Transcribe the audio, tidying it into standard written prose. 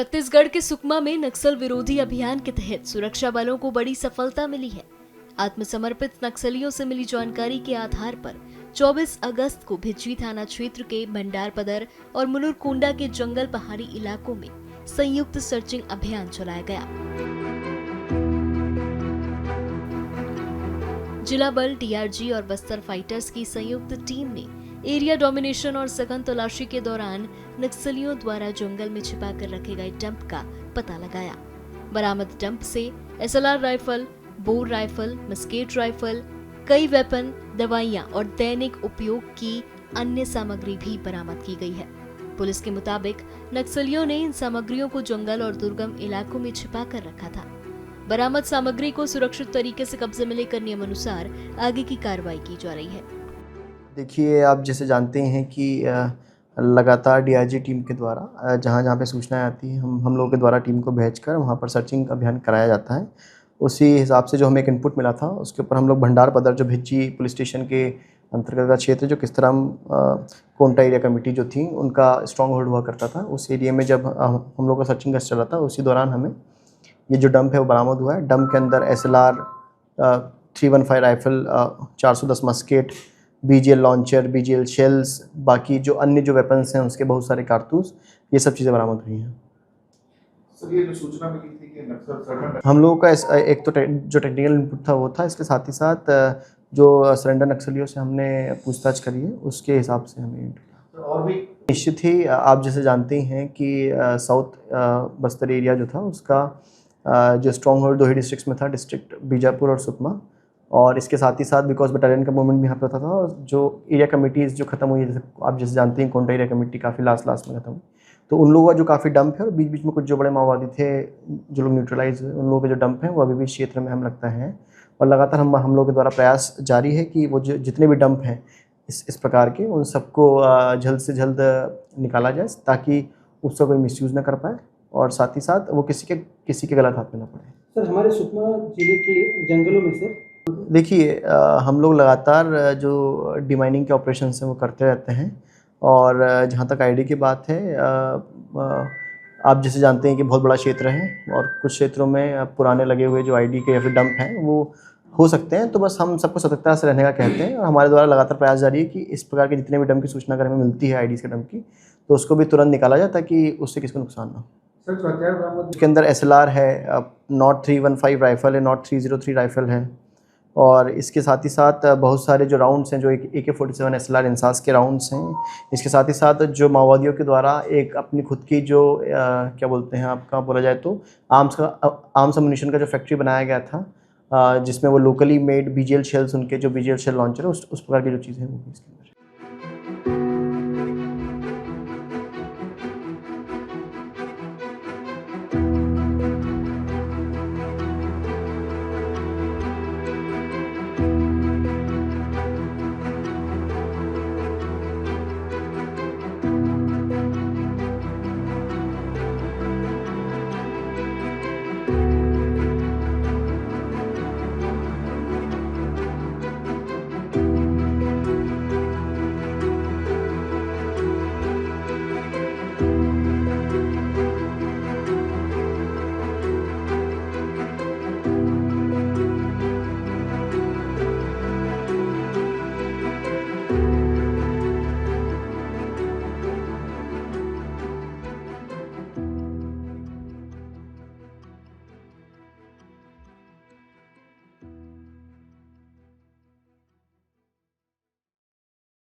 छत्तीसगढ़ के सुकमा में नक्सल विरोधी अभियान के तहत सुरक्षा बलों को बड़ी सफलता मिली है। आत्मसमर्पित नक्सलियों से मिली जानकारी के आधार पर 24 अगस्त को भिज्जी थाना क्षेत्र के भंडारपदर और मुनुरकुंडा के जंगल पहाड़ी इलाकों में संयुक्त सर्चिंग अभियान चलाया गया। जिला बल, डीआरजी और बस्तर फाइटर्स की संयुक्त टीम ने एरिया डोमिनेशन और सघन तलाशी के दौरान नक्सलियों द्वारा जंगल में छिपा कर रखे गए डंप का पता लगाया। बरामद डंप से SLR rifle, bore rifle, musket rifle, कई वेपन, दवाइयां और दैनिक उपयोग की अन्य सामग्री भी बरामद की गई है। पुलिस के मुताबिक नक्सलियों ने इन सामग्रियों को जंगल और दुर्गम इलाकों में छिपा कर रखा था। बरामद सामग्री को सुरक्षित तरीके से कब्जे में लेकर नियमानुसार आगे की कार्रवाई की जा रही है। देखिए, आप जैसे जानते हैं कि लगातार डीआरजी टीम के द्वारा जहाँ पे सूचनाएं आती हैं हम लोगों के द्वारा टीम को भेजकर वहाँ पर सर्चिंग अभियान कराया जाता है। उसी हिसाब से जो हमें एक इनपुट मिला था उसके ऊपर हम लोग भंडारपदर जो भिज्जी पुलिस स्टेशन के अंतर्गत का क्षेत्र जो किस्तराम कोंटा एरिया कमेटी जो थी उनका स्ट्रॉन्ग होल्ड हुआ करता था, उस एरिया में जब हम लोग का सर्चिंग गश्त चला था उसी दौरान हमें ये जो डंप है वो बरामद हुआ है। डंप के अंदर SLR 315 rifle, 410 musket, BGL launcher, BGL shells, बाकी जो अन्य जो वेपन्स हैं उसके बहुत सारे कारतूस, ये सब चीज़ें बरामद हुई हैं। सर, ये जो सूचना मिली थी कि नक्सल हम लोगों का एक तो जो टेक्निकल इनपुट था वो था, इसके साथ ही साथ जो सरेंडर नक्सलियों से हमने पूछताछ करी है उसके हिसाब से हमें और भी निश्चित ही आप जैसे जानते ही हैं कि साउथ बस्तर एरिया जो था उसका जो स्ट्रॉन्ग होल्ड 2 ही डिस्ट्रिक्ट्स में था, डिस्ट्रिक्ट बीजापुर और सुकमा, और इसके साथ ही साथ बिकॉज बटालियन का मूवमेंट भी यहाँ पे होता था और जो एरिया कमेटीज़ जो खत्म हुई, जैसे आप जैसे जानते हैं कोंटा एरिया कमेटी काफ़ी लास्ट में खत्म हुई, तो उन लोगों का जो काफ़ी डंप है और बीच बीच में कुछ जो बड़े माओवादी थे जो लोग न्यूट्रलाइज हुए, उन लोगों के जो डंप हैं वो अभी भी क्षेत्र में हम लगता है और लगातार हम लोगों के द्वारा प्रयास जारी है कि वो जो जितने भी डंप हैं इस प्रकार के उन सबको जल्द से जल्द निकाला जाए ताकि उसका कोई मिसयूज़ ना कर पाए और साथ ही साथ वो किसी के गलत हाथ में ना पड़े। सर, हमारे सुकमा जिले के जंगलों में सर देखिए, हम लोग लगातार जो डिमाइनिंग के ऑपरेशंस हैं वो करते रहते हैं और जहाँ तक आईडी की बात है, आप जैसे जानते हैं कि बहुत बड़ा क्षेत्र है और कुछ क्षेत्रों में पुराने लगे हुए जो आईडी के या फिर डंप हैं वो हो सकते हैं, तो बस हम सबको सतर्कता से रहने का कहते हैं और हमारे द्वारा लगातार प्रयास जारी है कि इस प्रकार के जितने भी डंप की सूचना अगर हमें मिलती है आईडीज़ के डंप की तो उसको भी तुरंत निकाला जाए ताकि उससे किसी को नुकसान ना हो। सर, हथियार बरामद उसके अंदर एसएलआर है, नॉट 315 राइफल है, नॉट 303 राइफल है और इसके साथ ही साथ बहुत सारे जो राउंड्स हैं जो AK-47 एसएलआर इंसास के राउंड्स हैं। इसके साथ ही साथ जो माओवादियों के द्वारा एक अपनी खुद की जो क्या बोलते हैं आपका बोला जाए तो आर्म्स अम्यूनिशन का जो फैक्ट्री बनाया गया था जिसमें वो लोकली मेड बीजीएल शेल्स, उनके जो बीजीएल शेल लॉन्चर है उस प्रकार की जो चीज़ें हैं वो इसके अंदर